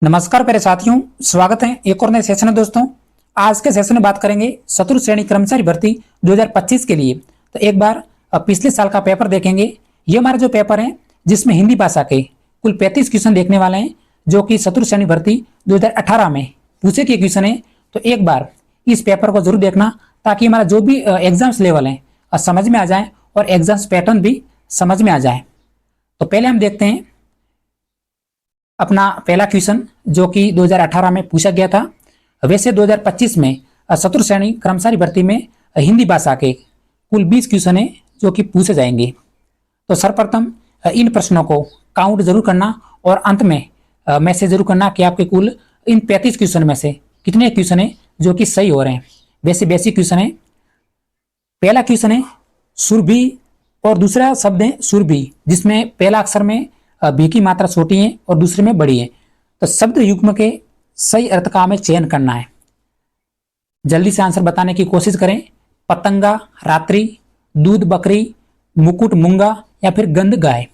नमस्कार प्यारे साथियों, स्वागत है एक और नए सेशन में। दोस्तों, आज के सेशन में बात करेंगे चतुर्थ श्रेणी कर्मचारी भर्ती 2025 के लिए। तो एक बार पिछले साल का पेपर देखेंगे। ये हमारा जो पेपर है जिसमें हिंदी भाषा के कुल 35 क्वेश्चन देखने वाले हैं, जो कि चतुर्थ श्रेणी भर्ती 2018 में पूछे गए क्वेश्चन है। तो एक बार इस पेपर को जरूर देखना, ताकि हमारा जो भी एग्जाम्स लेवल है समझ में आ जाए और एग्जाम्स पैटर्न भी समझ में आ जाए। तो पहले हम देखते हैं अपना पहला क्वेश्चन, जो कि 2018 में पूछा गया था। वैसे 2025 में चतुर्थ श्रेणी कर्मचारी भर्ती में हिंदी भाषा के कुल 20 क्वेश्चन है जो कि पूछे जाएंगे। तो सर्वप्रथम इन प्रश्नों को काउंट जरूर करना और अंत में मैसेज जरूर करना कि आपके कुल इन 35 क्वेश्चन में से कितने क्वेश्चन है जो कि सही हो रहे हैं। वैसे बेसिक क्वेश्चन है। पहला क्वेश्चन है सुरभि और दूसरा शब्द है सुरभि, जिसमें पहला अक्षर में भी की मात्रा छोटी है और दूसरे में बड़ी है। तो शब्द युग्म के सही अर्थ का हमें चयन करना है। जल्दी से आंसर बताने की कोशिश करें। पतंगा रात्रि, दूध बकरी, मुकुट मूंगा या फिर गंध गाय।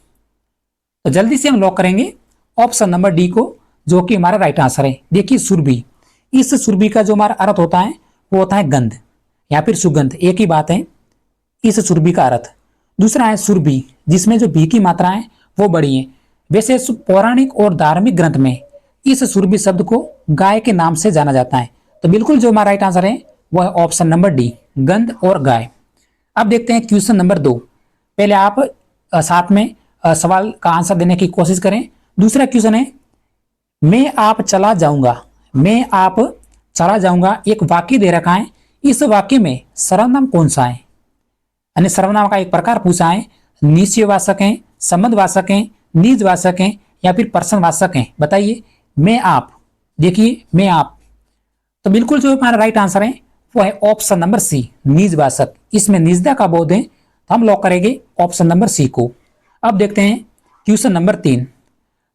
तो जल्दी से हम लॉक करेंगे ऑप्शन नंबर डी को, जो कि हमारा राइट आंसर है। देखिए सुरभि, इस सुरभि का जो हमारा अर्थ होता है वो होता है गंध या फिर सुगंध, एक ही बात है इस सुरभि का अर्थ। दूसरा है सुरभि, जिसमें जो भी की मात्रा है वो बड़ी है। वैसे पौराणिक और धार्मिक ग्रंथ में इस सुरभि शब्द को गाय के नाम से जाना जाता है। तो बिल्कुल जो हमारा राइट आंसर है वो है ऑप्शन नंबर डी, गंध और गाय। अब देखते हैं क्वेश्चन नंबर 2। पहले आप साथ में सवाल का आंसर देने की कोशिश करें। दूसरा क्वेश्चन है मैं आप चला जाऊंगा। मैं आप चला जाऊंगा एक वाक्य दे रखा है। इस वाक्य में सर्वनाम कौन सा है? यानी सर्वनाम का एक प्रकार पूछा है। निश्चयवाचक है, संबंधवाचक है, निजवाचक है या फिर प्रश्नवाचक है? बताइए। मैं आप, देखिए मैं आप, तो बिल्कुल जो हमारा राइट आंसर है वो है ऑप्शन नंबर सी, निजवाचक। इसमें निजता का बोध है, तो हम लॉक करेंगे ऑप्शन नंबर सी को। अब देखते हैं क्वेश्चन नंबर 3,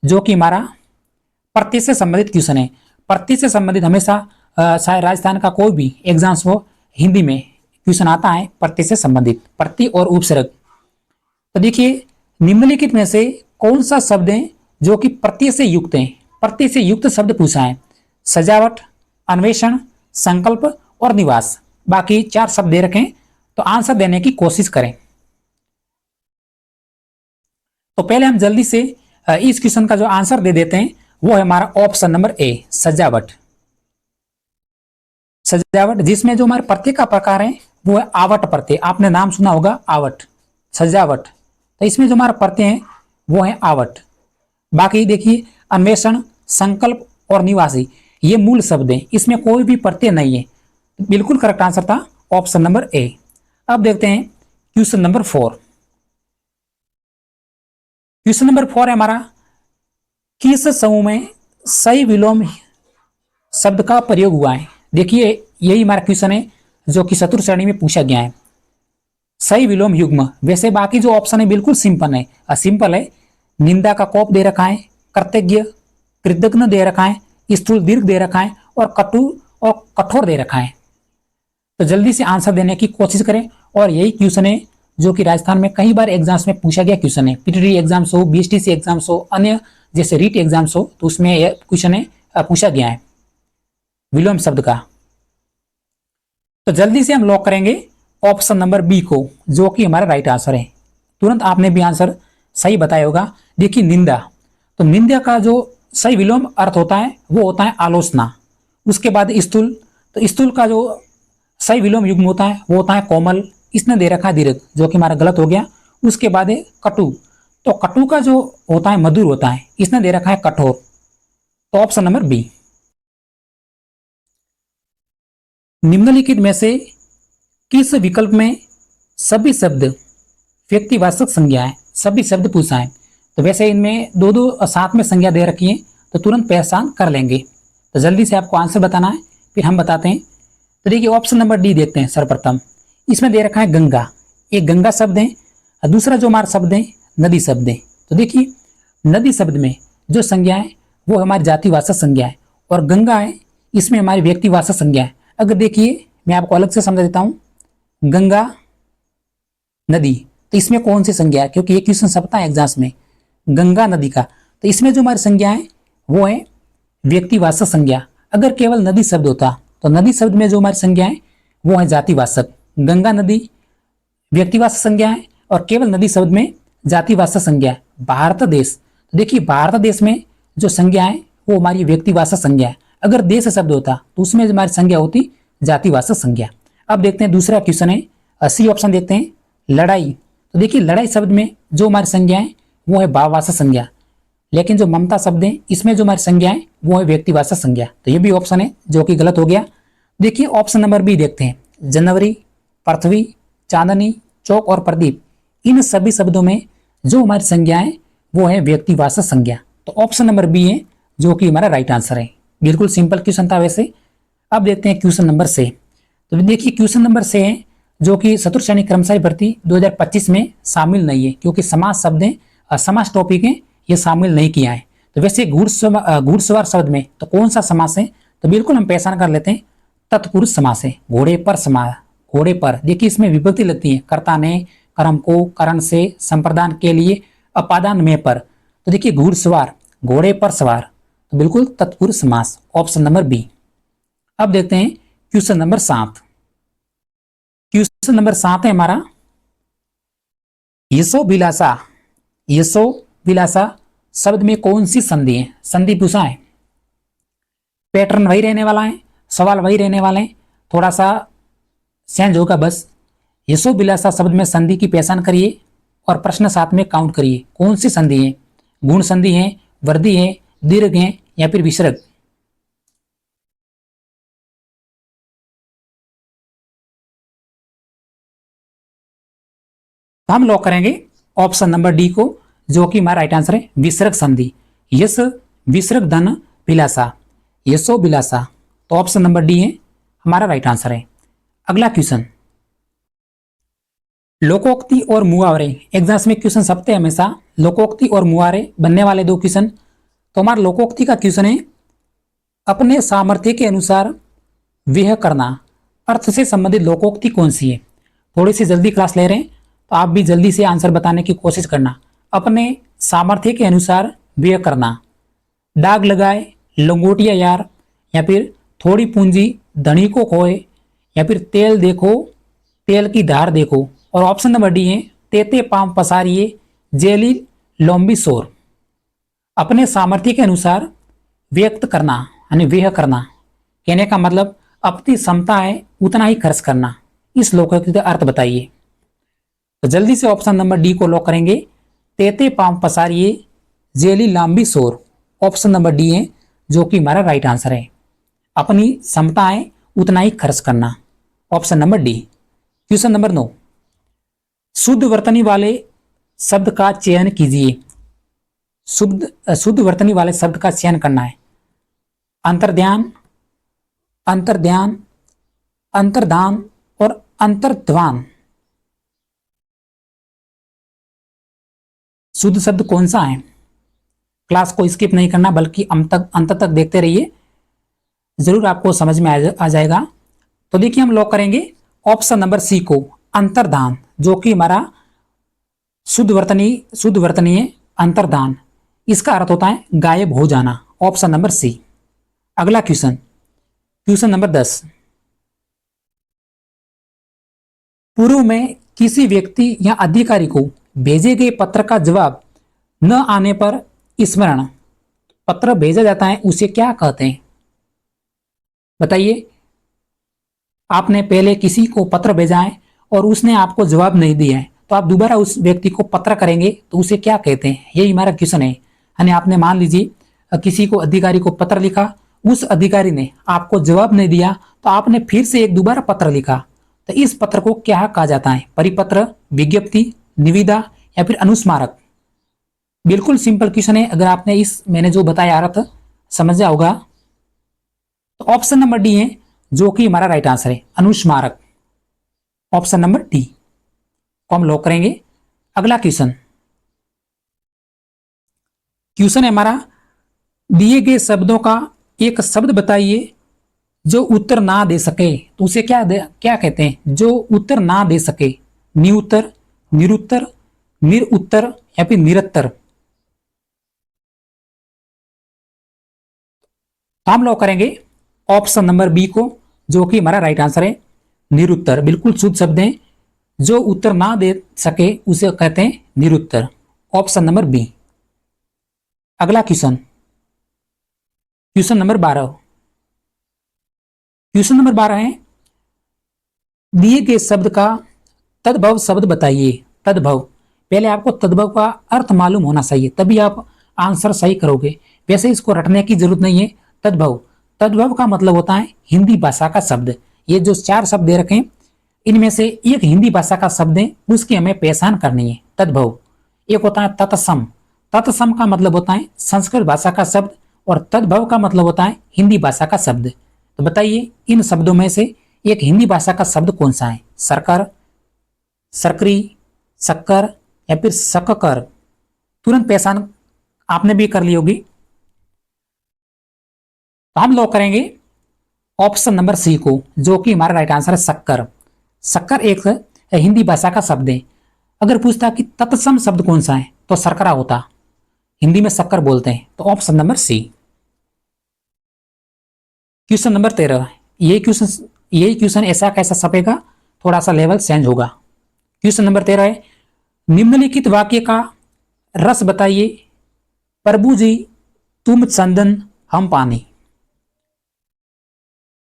जो कि हमारा प्रत्यय से संबंधित क्वेश्चन है। प्रत्यय से संबंधित हमेशा चाहे राजस्थान का कोई भी एग्जाम्स हो, हिंदी में क्वेश्चन आता है प्रत्यय से संबंधित, प्रत्यय और उपसर्ग। तो देखिए निम्नलिखित में से कौन सा शब्द है जो कि प्रत्यय से युक्त है? प्रत्यय से युक्त शब्द पूछा है। सजावट, अन्वेषण, संकल्प और निवास। बाकी 4 शब्द दे रखे हैं, तो आंसर देने की कोशिश करें। तो पहले हम जल्दी से इस क्वेश्चन का जो आंसर दे देते हैं वो है हमारा ऑप्शन नंबर ए, सजावट। सजावट, जिसमें जो हमारे प्रत्यय का प्रकार है वो है आवट प्रत्यय। आपने नाम सुना होगा आवट, सजावट। तो इसमें जो हमारा प्रत्यय है वो है आवट। बाकी देखिए अन्वेषण, संकल्प और निवासी, ये मूल शब्द है, इसमें कोई भी प्रत्यय नहीं है। बिल्कुल करेक्ट आंसर था ऑप्शन नंबर ए। अब देखते हैं क्वेश्चन नंबर 4। क्वेश्चन नंबर 4 है हमारा किस समूह में सही विलोम शब्द का प्रयोग हुआ है? देखिए यही हमारा क्वेश्चन है जो कि चतुर्थ श्रेणी में पूछा गया है। सही विलोम युग्म। वैसे बाकी जो ऑप्शन है बिल्कुल सिंपल है, सिंपल है। निंदा का कोप दे रखा है, कृतज्ञ, कृतज्ञ दे रखा है, स्थूल दीर्घ दे रखा है और कटु और कठोर दे रखा है। तो जल्दी से आंसर देने की कोशिश करें। और यही क्वेश्चन है जो कि राजस्थान में कई बार एग्जाम्स में पूछा गया क्वेश्चन है। पीटीटी एग्जाम्स हो, बीएसटीसी एग्जाम्स हो, अन्य जैसे रीट एग्जाम्स हो, तो उसमें यह क्वेश्चन है पूछा गया है विलोम शब्द का। तो जल्दी से हम लॉक करेंगे ऑप्शन नंबर बी को, जो कि हमारा राइट आंसर है। तुरंत आपने भी आंसर सही बताया होगा। देखिए निंदा, तो निंदा का जो सही विलोम अर्थ होता है वो होता है आलोचना। उसके बाद स्थूल, तो स्थूल का जो सही विलोम युग्म होता है वो होता है कोमल। इसने दे रखा है दीर्घ, जो कि हमारा गलत हो गया। उसके बाद है कटु, तो कटु का जो होता है मधुर होता है, इसने दे रखा है कठोर। तो ऑप्शन नंबर बी। निम्नलिखित में से किस विकल्प में सभी शब्द व्यक्तिवाचक संज्ञा है? सभी शब्द पूछा है। तो वैसे इनमें दो दो साथ में संज्ञा दे रखी है, तो तुरंत पहचान कर लेंगे। तो जल्दी से आपको आंसर बताना है, फिर हम बताते हैं। तो देखिए ऑप्शन नंबर डी देखते हैं सर्वप्रथम। इसमें दे रखा है गंगा, एक गंगा शब्द है। और दूसरा जो हमारा शब्द है नदी शब्द है। तो देखिए नदी शब्द में जो संज्ञा है वो हमारी जातिवाचक संज्ञा है, और गंगा है इसमें हमारी व्यक्तिवाचक संज्ञा है। अगर देखिए मैं आपको अलग से समझा देता हूँ, गंगा नदी, तो इसमें कौन सी संज्ञा है? क्योंकि ये क्वेश्चन सबता है एग्जाम्स में, गंगा नदी का। तो इसमें जो हमारी संज्ञा है वो है व्यक्तिवाचक संज्ञा। अगर केवल नदी शब्द होता तो नदी शब्द में जो हमारी संज्ञा है वो है जातिवाचक। गंगा नदी व्यक्तिवाचक संज्ञा है और केवल नदी शब्द में जातिवाचक संज्ञा है। भारत देश, तो देखिए भारत देश में जो संज्ञा है वो हमारी व्यक्तिवाचक संज्ञा है। अगर देश शब्द होता तो उसमें हमारी संज्ञा होती जातिवाचक संज्ञा। अब देखते हैं दूसरा क्वेश्चन है, सी ऑप्शन देखते हैं, लड़ाई। तो देखिए लड़ाई शब्द में जो हमारी संज्ञा है वो है भाववाचक संज्ञा, लेकिन जो ममता शब्द है इसमें जो हमारी संज्ञा है वो है व्यक्तिवाचक संज्ञा। तो ये भी ऑप्शन है जो कि गलत हो गया। देखिए ऑप्शन नंबर बी देखते हैं, जनवरी, पृथ्वी, चांदनी, चौक और प्रदीप, इन सभी शब्दों में जो हमारी संज्ञा है वो है व्यक्तिवाचक संज्ञा। तो ऑप्शन नंबर बी है जो कि हमारा राइट आंसर है। बिल्कुल सिंपल क्वेश्चन था वैसे। अब देखते हैं क्वेश्चन नंबर से। तो देखिए क्वेश्चन नंबर से है जो कि चतुर्थ श्रेणी कर्मचारी भर्ती 2025 में शामिल नहीं है, क्योंकि समास शब्द है, समास टॉपिक है, ये शामिल नहीं किया है। तो वैसे घुड़सवार शब्द में तो कौन सा समास है, तो बिल्कुल हम पहचान कर लेते हैं, तत्पुरुष समास है। घोड़े पर समास, घोड़े पर, देखिए इसमें विभक्ति लगती है, कर्ता ने, कर्म को, करण से, संप्रदान के लिए, अपादान में पर। तो देखिए घुड़सवार, घोड़े पर सवार, तो बिल्कुल तत्पुरुष समास, ऑप्शन नंबर बी। अब देखते हैं क्वेश्चन नंबर 7। क्वेश्चन नंबर 7 है हमारा, यशोभिलाषा। यशोभिलाषा शब्द में कौन सी संधि है, संधि पूछा है। पैटर्न वही रहने वाला है, सवाल वही रहने वाले हैं, थोड़ा सा चेंज होगा बस। यशोभिलाषा शब्द में संधि की पहचान करिए और प्रश्न 7 में काउंट करिए कौन सी संधि है। गुण संधि है, वृद्धि है, दीर्घ है या फिर विसर्ग। तो हम लॉक करेंगे ऑप्शन नंबर डी को, जो कि हमारा राइट आंसर है, विसर्ग संधि। यश विसर्ग धन विलासा, यशोभिलाषा। तो ऑप्शन नंबर डी है हमारा राइट आंसर है। अगला क्वेश्चन, लोकोक्ति और मुहावरे। एग्जाम्स में क्वेश्चन सबसे हमेशा लोकोक्ति और मुहावरे बनने वाले दो क्वेश्चन। तो हमारा लोकोक्ति का क्वेश्चन है, अपने सामर्थ्य के अनुसार व्यय करना, अर्थ से संबंधित लोकोक्ति कौन सी है। थोड़ी सी जल्दी क्लास ले रहे हैं तो आप भी जल्दी से आंसर बताने की कोशिश करना। अपने सामर्थ्य के अनुसार व्यय करना, दाग लगाए लंगोटिया यार, या फिर थोड़ी पूंजी धनी को खोए, या फिर तेल देखो तेल की धार देखो, और ऑप्शन नंबर डी है, तेते पाम पसारिए जेली लंबी शोर। अपने सामर्थ्य के अनुसार व्यक्त करना यानी व्यय करना, कहने का मतलब अपनी क्षमता है उतना ही खर्च करना। इस लोकोक्ति का अर्थ बताइए। तो जल्दी से ऑप्शन नंबर डी को लॉक करेंगे, तेते पाम पसारिए जेली लंबी शोर। ऑप्शन नंबर डी है जो कि हमारा राइट आंसर है, अपनी क्षमता है उतना ही खर्च करना, option number D. Question number 9, शुद्ध वर्तनी वाले शब्द का चयन कीजिए। शुद्ध वर्तनी वाले शब्द का चयन करना है। अंतर्ध्यान, अंतर्ध्यान, अंतर्धान और अंतर्ध्वान। शुद्ध शब्द कौन सा है। क्लास को स्किप नहीं करना बल्कि अंत तक देखते रहिए, जरूर आपको समझ में आ जाएगा। तो देखिए हम लॉक करेंगे ऑप्शन नंबर सी को, अंतर्धान, जो कि हमारा शुद्ध वर्तनी है अंतर्धान। इसका अर्थ होता है गायब हो जाना, ऑप्शन नंबर सी। अगला क्वेश्चन, क्वेश्चन नंबर 10, पूर्व में किसी व्यक्ति या अधिकारी को भेजे गए पत्र का जवाब न आने पर स्मरण, पत्र भेजा जाता है उसे क्या कहते हैं बताइए। आपने पहले किसी को पत्र भेजा है और उसने आपको जवाब नहीं दिया है, तो आप दोबारा उस व्यक्ति को पत्र करेंगे तो उसे क्या कहते हैं, यही हमारा क्वेश्चन है। यानी आपने मान लीजिए किसी को अधिकारी को पत्र लिखा, उस अधिकारी ने आपको जवाब नहीं दिया, तो आपने फिर से एक दोबारा पत्र लिखा, तो इस पत्र को क्या कहा जाता है, परिपत्र, विज्ञप्ति, निविदा या फिर अनुस्मारक। बिल्कुल सिंपल क्वेश्चन है, अगर आपने इस मैंने जो बताया अर्थ समझा होगा तो ऑप्शन नंबर डी है जो कि हमारा राइट आंसर है, अनुस्मारक, ऑप्शन नंबर डी को हम लॉक करेंगे। अगला क्वेश्चन, क्वेश्चन है हमारा, दिए गए शब्दों का एक शब्द बताइए जो उत्तर ना दे सके, तो उसे क्या कहते हैं, जो उत्तर ना दे सके। निउत्तर, निरुत्तर, निरुत्तर या फिर निरत्तर। तो हम लॉक करेंगे ऑप्शन नंबर बी को, जो कि हमारा राइट आंसर है निरुत्तर। बिल्कुल शुद्ध शब्द है, जो उत्तर ना दे सके उसे कहते हैं निरुत्तर। Option number B. अगला question, question number 12। Question number 12 है, दिए गए शब्द का तद्भव शब्द बताइए। तद्भव, पहले आपको तद्भव का अर्थ मालूम होना चाहिए, तभी आप आंसर सही करोगे। वैसे इसको रटने की जरूरत नहीं है। तद्भव, तद्भव का मतलब होता है हिंदी भाषा का शब्द। ये जो 4 शब्द दे रखे हैं, इनमें से एक हिंदी भाषा का शब्द है, उसकी हमें पहचान करनी है। तद्भव। एक होता है तत्सम। तत्सम का मतलब होता है संस्कृत भाषा का शब्द, और तद्भव का मतलब होता है हिंदी भाषा का शब्द। तो बताइए इन शब्दों में से एक हिंदी भाषा का शब्द कौन सा है? सरकर, सकरी, शक्कर या फिर शककर? तुरंत पहचान आपने भी कर ली होगी। तो हम लॉक करेंगे ऑप्शन नंबर सी को, जो कि हमारा राइट आंसर है शक्कर। शक्कर एक हिंदी भाषा का शब्द है। अगर पूछता कि तत्सम शब्द कौन सा है तो शर्करा होता, हिंदी में शक्कर बोलते हैं। तो option number C. Question number 13। यही क्वेश्चन ऐसा कैसा छपेगा, थोड़ा सा लेवल चेंज होगा। क्वेश्चन नंबर 13 है, निम्नलिखित वाक्य का रस बताइए। प्रभु जी तुम चंदन हम पानी।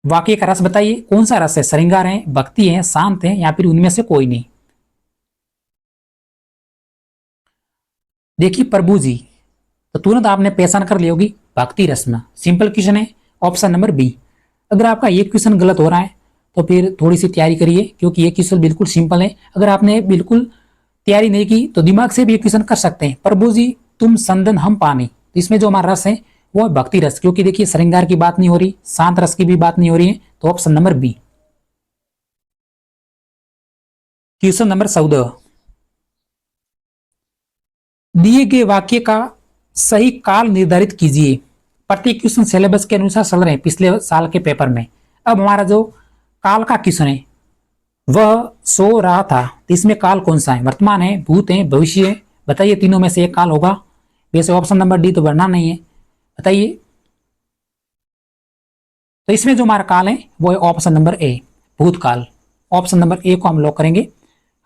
वाक्य का रस बताइए, कौन सा रस है? श्रृंगार है, भक्ति है, शांत है, या फिर उनमें से कोई नहीं? देखिए प्रभु जी, तो तुरंत आपने पहचान कर ली होगी भक्ति रस में। सिंपल क्वेश्चन है, ऑप्शन नंबर बी। अगर आपका ये क्वेश्चन गलत हो रहा है तो फिर थोड़ी सी तैयारी करिए, क्योंकि ये क्वेश्चन बिल्कुल सिंपल है। अगर आपने बिल्कुल तैयारी नहीं की तो दिमाग से भी ये क्वेश्चन कर सकते हैं। प्रभु जी तुम संदन हम पानी, तो इसमें जो हमारा रस है वो है भक्ति रस, क्योंकि देखिए श्रृंगार की बात नहीं हो रही, शांत रस की भी बात नहीं हो रही है। तो option number B. Question number 14। दिए गए वाक्य का सही काल निर्धारित कीजिए। प्रत्येक क्वेश्चन सिलेबस के अनुसार चल रहे हैं पिछले साल के पेपर में। अब हमारा जो काल का क्वेश्चन है, वह सो रहा था, तो इसमें काल कौन सा है? वर्तमान है, भूत है, भविष्य है? बताइए, तीनों में से एक काल होगा। वैसे ऑप्शन नंबर डी तो बढ़ना नहीं है, बताइए। तो इसमें जो हमारा काल है वो है ऑप्शन नंबर ए, भूतकाल। ऑप्शन नंबर ए को हम लॉक करेंगे,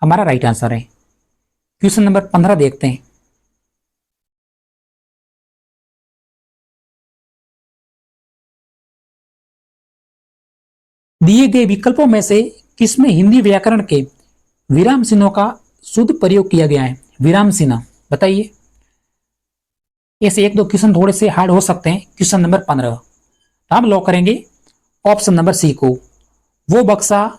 हमारा राइट आंसर है। क्वेश्चन नंबर 15 देखते हैं। दिए गए विकल्पों में से किसमें हिंदी व्याकरण के विराम चिन्हों का शुद्ध प्रयोग किया गया है? विराम चिन्ह, बताइए। ऐसे एक दो क्वेश्चन थोड़े से हार्ड हो सकते हैं। क्वेश्चन नंबर 15 हम लॉक करेंगे ऑप्शन नंबर सी को, वो बक्सा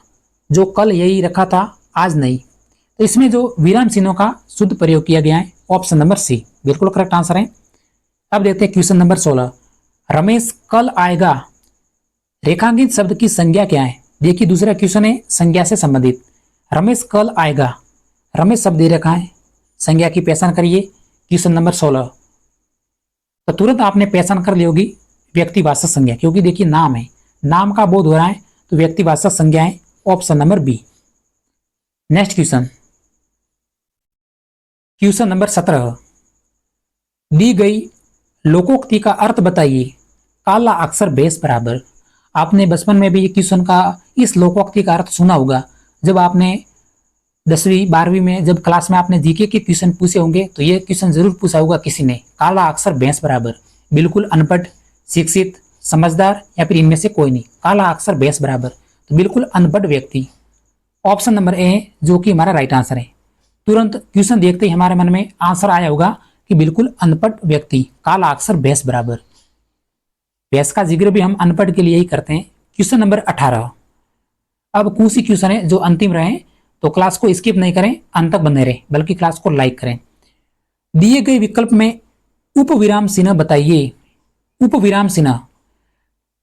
जो कल यही रखा था आज नहीं। तो इसमें जो विराम चिन्हों का शुद्ध प्रयोग किया गया है, ऑप्शन नंबर सी बिल्कुल करेक्ट आंसर है। अब देखते हैं क्वेश्चन नंबर 16। रमेश कल आएगा, रेखांकित शब्द की संज्ञा क्या है? देखिए दूसरा क्वेश्चन है संज्ञा से संबंधित। रमेश कल आएगा, रमेश शब्द दे रखा है, संज्ञा की पहचान करिए। क्वेश्चन नंबर 16, तो तुरंत आपने पहचान कर ली होगी व्यक्तिवाचक संज्ञा, क्योंकि देखिए नाम है, नाम का बोध हो रहा है, तो व्यक्तिवाचक संज्ञा है, option number B. Next question, question number 17। दी गई लोकोक्ति का अर्थ बताइए। काला अक्षर बेस बराबर। आपने बचपन में भी ये क्वेश्चन का, इस लोकोक्ति का अर्थ सुना होगा। जब आपने 10वीं 12वीं में जब क्लास में आपने जीके के क्वेश्चन पूछे होंगे तो ये क्वेश्चन जरूर पूछा होगा किसी ने। काला अक्षर भैंस बराबर, बिल्कुल अनपढ़, शिक्षित, समझदार या फिर इनमें से कोई नहीं। काला अक्षर भैंस बराबर, तो बिल्कुल अनपढ़ व्यक्ति। ऑप्शन नंबर ए जो कि हमारा राइट आंसर है। तुरंत क्वेश्चन देखते ही हमारे मन में आंसर आया होगा कि बिल्कुल अनपढ़ व्यक्ति, काला अक्षर भैंस बराबर। भैंस का जिक्र भी हम अनपढ़ के लिए ही करते हैं। Question number 18। अब कुछ ही क्वेश्चन है जो अंतिम रहे, तो क्लास को स्किप नहीं करें, अंत तक बने रहें, बल्कि क्लास को लाइक करें। दिए गए विकल्प में उपविराम चिन्ह बताइए। उपविराम चिन्ह,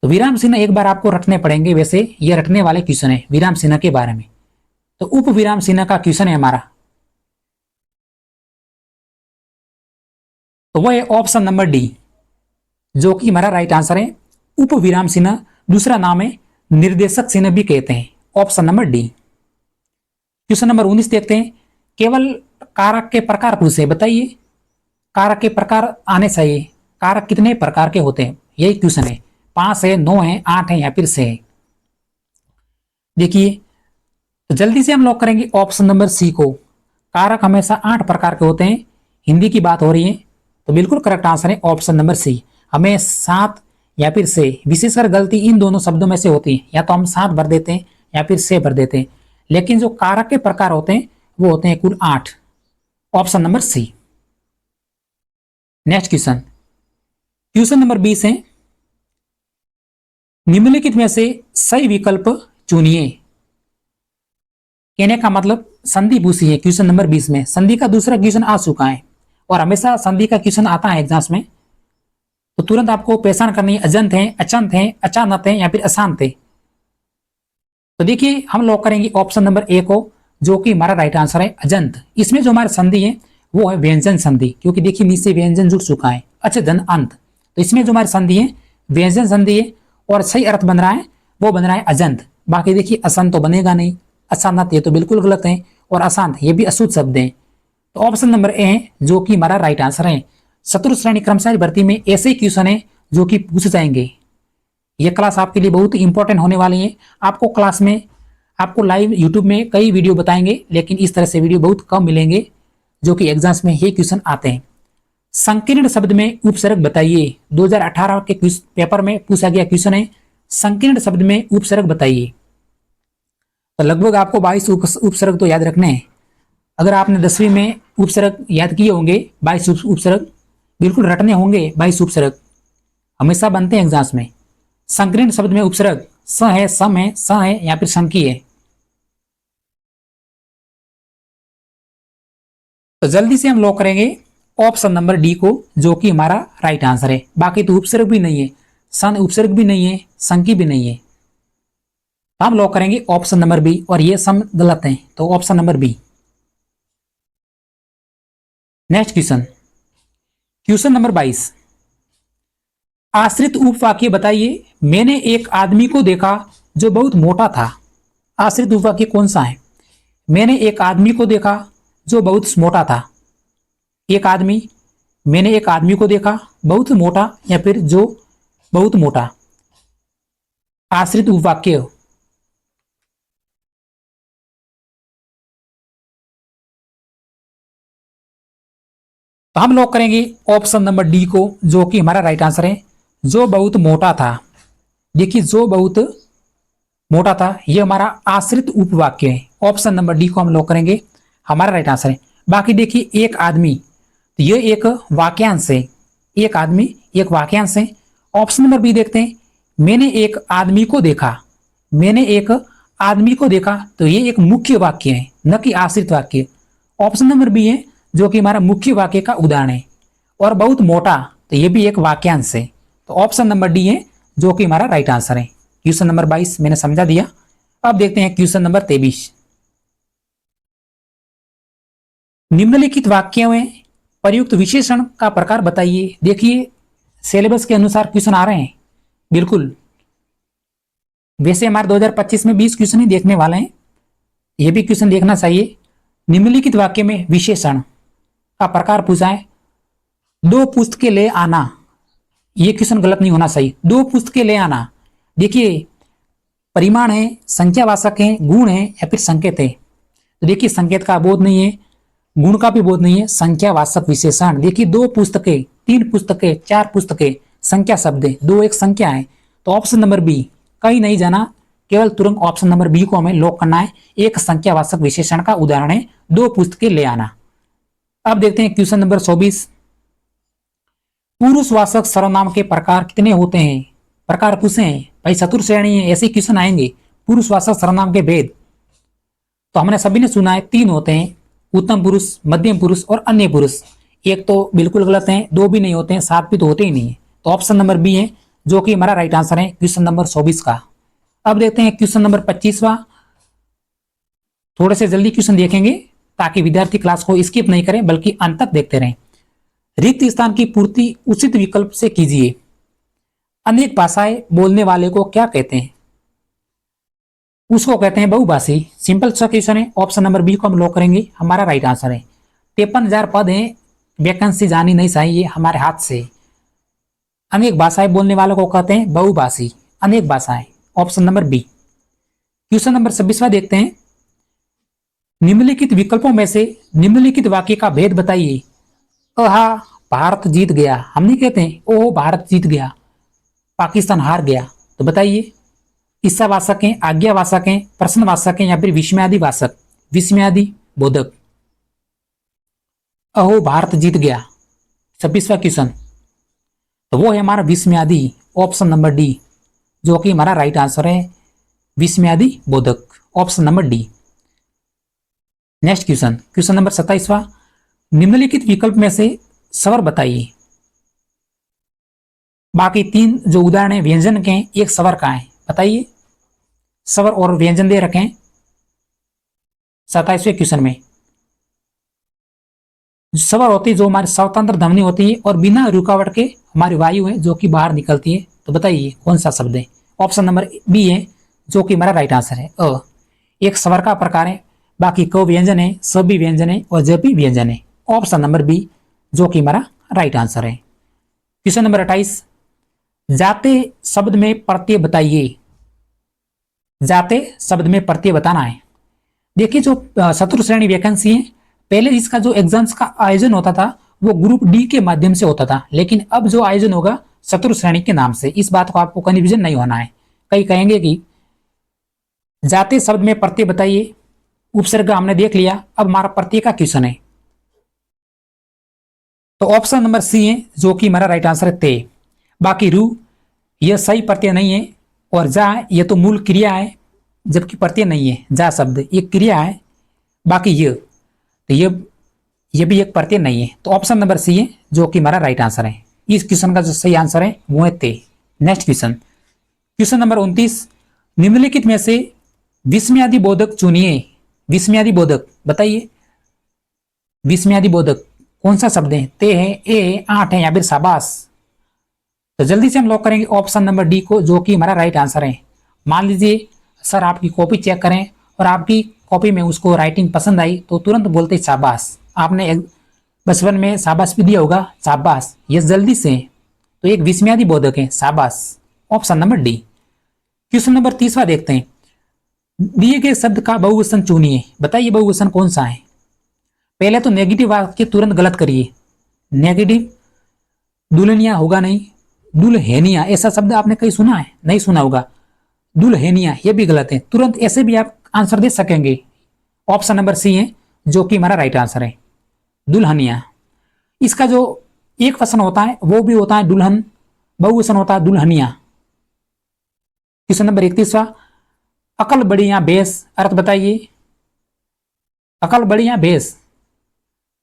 तो विराम चिन्ह एक बार आपको रटने पड़ेंगे, वैसे ये रटने वाले क्वेश्चन है विराम चिन्ह के बारे में। तो उपविराम चिन्ह का क्वेश्चन है हमारा, तो वह है ऑप्शन नंबर डी, जो कि हमारा राइट आंसर है। उपविराम चिन्ह दूसरा नाम है निर्देशक चिन्ह भी कहते हैं, option number D. Question number 19 देखते हैं। केवल कारक के प्रकार पूछे, बताइए कारक के प्रकार आने चाहिए। कारक कितने प्रकार के होते हैं, यही क्वेश्चन है। 5 है, 9 है, 8 है या फिर 6 है। देखिए तो जल्दी से हम लॉक करेंगे ऑप्शन नंबर सी को। कारक हमेशा 8 प्रकार के होते हैं। हिंदी की बात हो रही है तो बिल्कुल करेक्ट आंसर है ऑप्शन नंबर सी। हमें 7 या फिर से, विशेषकर गलती इन दोनों शब्दों में से होती है, या तो हम 7 भर देते हैं या फिर से भर देते हैं, लेकिन जो कारक के प्रकार होते हैं वो होते हैं कुल 8। Option number C. Next question, question number 20 है, निम्नलिखित में से सही विकल्प चुनिए। कहने का मतलब संधि पूछी है क्वेश्चन नंबर 20 में। संधि का दूसरा क्वेश्चन आ चुका है और हमेशा संधि का क्वेश्चन आता है एग्जाम्स में, तो तुरंत आपको पहचान करनी है अजंत है, अचंत है, अचानक है या फिर अशांत है। तो देखिए हम लॉक करेंगे ऑप्शन नंबर ए को, जो कि हमारा राइट आंसर है अजंत। इसमें जो हमारी संधि है वो है व्यंजन संधि, क्योंकि देखिए नीचे व्यंजन जुड़ चुका है, अच्छा धन अंत। तो इसमें जो हमारी संधि है व्यंजन संधि है और सही अर्थ बन रहा है वो बन रहा है अजंत। बाकी देखिए असंत तो बनेगा नहीं, अशांत ये तो बिल्कुल गलत है, और अशांत ये भी अशुद्ध शब्द है। तो ऑप्शन नंबर ए है जो कि हमारा राइट आंसर है। चतुर्थ श्रेणी कर्मचारी भर्ती में ऐसे क्वेश्चन है जो कि पूछे जाएंगे। ये क्लास आपके लिए बहुत इंपॉर्टेंट होने वाली है। आपको क्लास में आपको लाइव यूट्यूब में कई वीडियो बताएंगे, लेकिन इस तरह से वीडियो बहुत कम मिलेंगे जो कि एग्जाम्स में ये क्वेश्चन आते हैं। संकीर्ण शब्द में उपसर्ग बताइए। 2018 के पेपर में पूछा गया क्वेश्चन है, संकीर्ण शब्द में उपसर्ग बताइए। तो लगभग आपको 22 उपसर्ग तो याद रखने हैं। अगर आपने 10वीं में उपसर्ग याद किए होंगे 22 उपसर्ग बिल्कुल रटने होंगे। 22 उपसर्ग हमेशा बनते हैं एग्जाम्स में। संकीर्ण शब्द में उपसर्ग स है, सम है, स है या फिर संकी है। तो जल्दी से हम लॉक करेंगे ऑप्शन नंबर डी को, जो कि हमारा राइट आंसर है। बाकी तो उपसर्ग भी नहीं है, सन उपसर्ग भी नहीं है, संकी भी नहीं है। तो हम लॉक करेंगे ऑप्शन नंबर बी, और ये सम गलत है, तो option number B. Next question, question number 22, आश्रित उपवाक्य बताइए। मैंने एक आदमी को देखा जो बहुत मोटा था। आश्रित उपवाक्य कौन सा है? मैंने एक आदमी को देखा जो बहुत मोटा था। एक आदमी, मैंने एक आदमी को देखा बहुत मोटा या फिर जो बहुत मोटा। आश्रित उपवाक्य। तो हम लॉक करेंगे ऑप्शन नंबर डी को, जो कि हमारा राइट आंसर है, जो बहुत मोटा था। देखिए जो बहुत मोटा था ये हमारा आश्रित उपवाक्य है। ऑप्शन नंबर डी को हम लॉक करेंगे, हमारा राइट आंसर है। बाकी देखिए एक आदमी, तो ये एक वाक्यांश है। एक आदमी एक वाक्यांश है। ऑप्शन नंबर बी देखते हैं, मैंने एक आदमी को देखा। मैंने एक आदमी को देखा, तो ये एक मुख्य वाक्य है, न कि आश्रित वाक्य। ऑप्शन नंबर बी है जो कि हमारा मुख्य वाक्य का उदाहरण है। और बहुत मोटा, तो ये भी एक वाक्यांश है। तो ऑप्शन नंबर डी है जो कि हमारा राइट आंसर है। क्वेश्चन नंबर 22 मैंने समझा दिया। अब देखते हैं क्वेश्चन नंबर 23, निम्नलिखित वाक्यों में प्रयुक्त विशेषण का प्रकार बताइए। देखिए सिलेबस के अनुसार क्वेश्चन आ रहे हैं बिल्कुल। वैसे हमारे 2025 में 20 क्वेश्चन ही देखने वाले हैं, ये भी क्वेश्चन देखना चाहिए। निम्नलिखित वाक्य में विशेषण का प्रकार पूछा है। 2 पुस्तकें ले आना, ये क्वेश्चन गलत नहीं होना चाहिए। 2 पुस्तकें ले आना, देखिए परिमाण है, संख्यावाचक है, गुण है या फिर संकेत है। तो देखिए संकेत का बोध नहीं है, गुण का भी बोध नहीं है, संख्यावाचक विशेषण। देखिए 2 पुस्तकें, 3 पुस्तकें, 4 पुस्तकें, संख्या शब्द है, 2 एक संख्या है। तो ऑप्शन नंबर बी, कहीं नहीं जाना, केवल तुरंत ऑप्शन नंबर बी को हमें लॉक करना है। एक संख्यावाचक विशेषण का उदाहरण है 2 पुस्तकें ले आना। अब देखते हैं क्वेश्चन नंबर 24, पुरुषवाचक सर्वनाम के प्रकार कितने होते हैं? प्रकार पूछे हैं भाई, चतुर्थ श्रेणी है, ऐसे क्वेश्चन आएंगे। पुरुषवाचक सर्वनाम के भेद तो हमने सभी ने सुना है 3 होते हैं, उत्तम पुरुष, मध्यम पुरुष और अन्य पुरुष। एक तो बिल्कुल गलत है, 2 भी नहीं होते हैं, 7 भी तो होते ही नहीं है। तो ऑप्शन नंबर बी है जो कि हमारा राइट आंसर है क्वेश्चन नंबर 24 का। अब देखते हैं क्वेश्चन नंबर 25वां। थोड़े से जल्दी क्वेश्चन देखेंगे ताकि विद्यार्थी क्लास को स्किप नहीं करें बल्कि अंत तक देखते रहें। रिक्त स्थान की पूर्ति उचित विकल्प से कीजिए। अनेक भाषाएं बोलने वाले को क्या कहते हैं? उसको कहते हैं बहुभाषी। सिंपल सा क्वेश्चन है। ऑप्शन नंबर बी को हम लॉक करेंगे, हमारा राइट आंसर है। 53,000 पद हैं, वैकेंसी जानी नहीं चाहिए हमारे हाथ से। अनेक भाषाएं बोलने वालों को कहते हैं बहुभाषी, अनेक भाषाएं, option number B. Question number 26वां देखते हैं। निम्नलिखित विकल्पों में से निम्नलिखित वाक्य का भेद बताइए। अहा भारत जीत गया, हम नहीं कहते हैं ओ भारत जीत गया, पाकिस्तान हार गया। तो बताइए ईसावाचक हैं, आज्ञावाचक हैं, प्रश्नवाचक हैं या फिर विस्मयादि वाचक, विस्मयादि बोधक। अहो भारत जीत गया 26वां क्वेश्चन, तो वो है हमारा विस्मयादि, ऑप्शन नंबर डी, जो कि हमारा राइट आंसर है, विस्मयादि बोधक, option number D. Next question, question number 27वां। निम्नलिखित विकल्प में से स्वर बताइए। बाकी तीन जो उदाहरण है व्यंजन के, एक स्वर का है, बताइए स्वर और व्यंजन दे रखे हैं 27वें क्वेश्चन में। स्वर होती है जो हमारी स्वतंत्र ध्वनि होती है और बिना रुकावट के हमारी वायु है जो कि बाहर निकलती है। तो बताइए कौन सा शब्द है। ऑप्शन नंबर बी है जो कि हमारा राइट आंसर है। एक स्वर का प्रकार है, बाकी क व्यंजन है, स भी व्यंजन है और ज भी व्यंजन है। ऑप्शन नंबर बी जो कि हमारा राइट आंसर है। Question number 28। जाते शब्द में प्रत्यय बताइए। जाते शब्द में प्रत्यय बताना है। देखिए जो शत्रु श्रेणी वैकेंसी है, पहले इसका जो एग्जाम्स का आयोजन होता था वो ग्रुप डी के माध्यम से होता था, लेकिन अब जो आयोजन होगा शत्रु श्रेणी के नाम से। इस बात को आपको कन्फ्यूजन नहीं होना है। कई कहेंगे कि जाते शब्द में प्रत्यय बताइए, उपसर्ग हमने देख लिया, अब हमारा प्रत्यय का क्वेश्चन है। तो ऑप्शन नंबर सी है जो कि हमारा राइट आंसर है ते। बाकी रू यह सही प्रत्यय नहीं है, और जा यह तो मूल क्रिया है जबकि प्रत्यय नहीं है। जा शब्द एक क्रिया है, बाकी ये तो ये भी एक प्रत्यय नहीं है। तो ऑप्शन नंबर सी है जो कि हमारा राइट आंसर है। इस क्वेश्चन का जो सही आंसर है वो है ते। Next question, question number 29। निम्नलिखित में से विस्मयादि बोधक चुनिए। विस्मयादि बोधक बताइए, विस्मयादि बोधक कौन सा शब्द है। ते है, ए है, आठ है या फिर शाबाश। तो जल्दी से हम लॉक करेंगे ऑप्शन नंबर डी को जो कि हमारा राइट आंसर है। मान लीजिए सर आपकी कॉपी चेक करें और आपकी कॉपी में उसको राइटिंग पसंद आई तो तुरंत बोलते शाबाश। आपने बचपन में शाबाश भी दिया होगा, शाबाश, ये जल्दी से। तो एक विस्मयादि बोधक है शाबाश, option number D. Question number 30वां देखते हैं। दिए गए शब्द का बहुवचन चुनिए। बताइए बहुवचन कौन सा है। पहले तो नेगेटिव वाक्य तुरंत गलत करिए। नेगेटिव दुल्हनिया होगा नहीं, दुल्हनिया ऐसा शब्द आपने कहीं सुना है, नहीं सुना होगा। दुल्हनिया ये भी गलत है, तुरंत ऐसे भी आप आंसर दे सकेंगे। ऑप्शन नंबर सी है जो कि हमारा राइट आंसर है, दुल्हनिया। इसका जो एक वचन होता है वो भी होता है दुल्हन, बहुवचन होता है दुल्हनिया। Question number 31वां। अकल बढ़िया बेस, अर्थ बताइए। अकल बढ़िया बेस,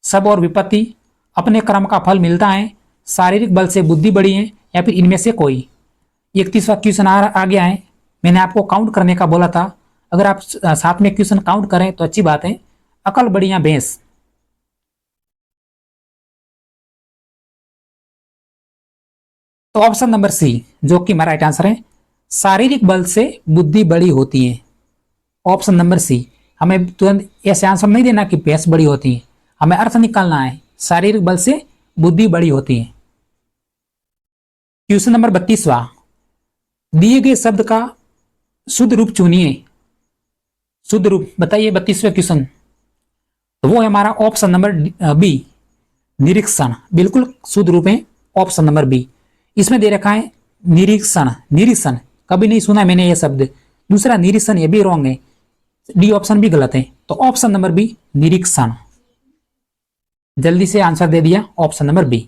सब और विपत्ति, अपने कर्म का फल मिलता है, शारीरिक बल से बुद्धि बढ़ी है या फिर इनमें से कोई। 31वां क्वेश्चन आ गया है। मैंने आपको काउंट करने का बोला था, अगर आप साथ में क्वेश्चन काउंट करें तो अच्छी बात है। अकल बढ़िया भैंस, तो ऑप्शन नंबर सी जो कि हमारा राइट आंसर है, शारीरिक बल से बुद्धि बड़ी होती है। Option number C. हमें तुरंत ऐसे आंसर नहीं देना कि भैंस बड़ी होती है, हमें अर्थ निकालना है, शारीरिक बल से बुद्धि बड़ी होती है। क्वेश्चन नंबर 32वां। दिए गए शब्द का शुद्ध रूप चुनिए। शुद्ध रूप बताइए 32वें क्वेश्चन, तो वो है हमारा ऑप्शन नंबर बी, निरीक्षण। बिल्कुल शुद्ध रूप है ऑप्शन नंबर बी। इसमें दे रखा है निरीक्षण, निरीक्षण कभी नहीं सुना मैंने ये शब्द। दूसरा निरीक्षण ये भी रॉन्ग है, डी ऑप्शन भी गलत है। तो ऑप्शन नंबर बी निरीक्षण। जल्दी से आंसर दे दिया ऑप्शन नंबर बी।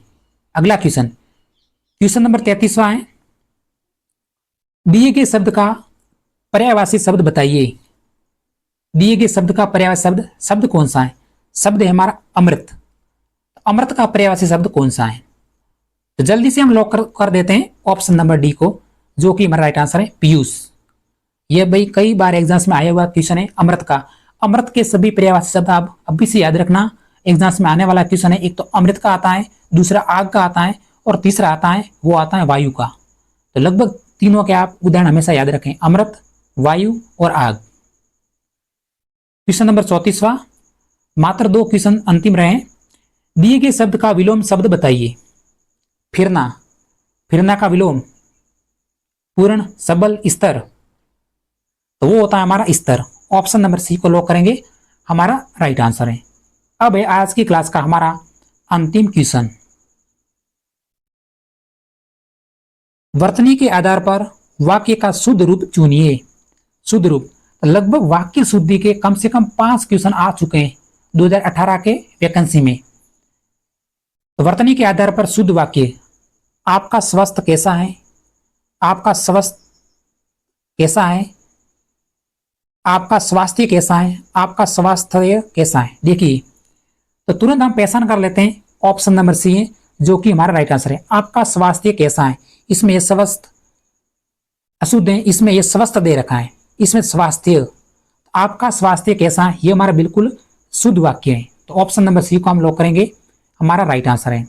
अगला क्वेश्चन, क्वेश्चन नंबर 33वां है। दिए गए शब्द का पर्यायवाची शब्द बताइए। दिए गए शब्द का पर्यायवाची शब्द, शब्द कौन सा है। शब्द है हमारा अमृत। अमृत का पर्यायवाची शब्द कौन सा है। तो जल्दी से हम लॉक कर देते हैं ऑप्शन नंबर डी को जो कि हमारा राइट आंसर है पीयूष। ये भाई कई बार एग्जाम्स में आया हुआ क्वेश्चन है अमृत का। अमृत के सभी पर्यायवाची शब्द आप अभी से याद रखना, एग्जाम्स में आने वाला क्वेश्चन है। एक तो अमृत का आता है, दूसरा आग का आता है और तीसरा आता है वो आता है वायु का। तो लगभग तीनों के आप उदाहरण हमेशा याद रखें, अमृत, वायु और आग। क्वेश्चन नंबर 34वां, मात्र 2 क्वेश्चन अंतिम रहे। दिए गए शब्द का विलोम शब्द बताइए। फिरना, फिरना का विलोम, पूर्ण सबल स्तर, तो वो होता है हमारा स्तर। ऑप्शन नंबर सी को लॉक करेंगे, हमारा राइट आंसर है। अब है आज की क्लास का हमारा अंतिम क्वेश्चन। वर्तनी के आधार पर वाक्य का शुद्ध रूप चुनिए। शुद्ध रूप, लगभग वाक्य शुद्धि के कम से कम 5 क्वेश्चन आ चुके हैं 2018 के वैकेंसी में। वर्तनी के आधार पर शुद्ध वाक्य, आपका स्वास्थ्य कैसा है, आपका स्वास्थ्य कैसा है, आपका स्वास्थ्य कैसा है, आपका स्वास्थ्य कैसा है। देखिए, तो तुरंत हम पहचान कर लेते हैं ऑप्शन नंबर सी है जो कि हमारा राइट आंसर है। आपका स्वास्थ्य कैसा है, इसमें यह स्वस्थ अशुद्ध है, इसमें यह स्वस्थ दे रखा है, इसमें स्वास्थ्य, आपका स्वास्थ्य कैसा है, ये हमारा बिल्कुल शुद्ध वाक्य है। तो ऑप्शन नंबर सी को हम लॉक करेंगे, हमारा राइट आंसर है।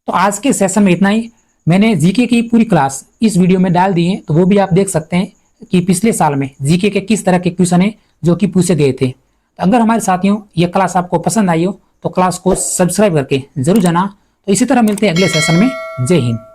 तो आज के सेशन में इतना ही। मैंने जीके की पूरी क्लास इस वीडियो में डाल दी है, तो वो भी आप देख सकते हैं कि पिछले साल में जीके के किस तरह के क्वेश्चन है जो कि पूछे गए थे। तो अगर हमारे साथियों ये क्लास आपको पसंद आई हो तो क्लास को सब्सक्राइब करके जरूर जाना। तो इसी तरह मिलते हैं अगले सेशन में। जय हिंद।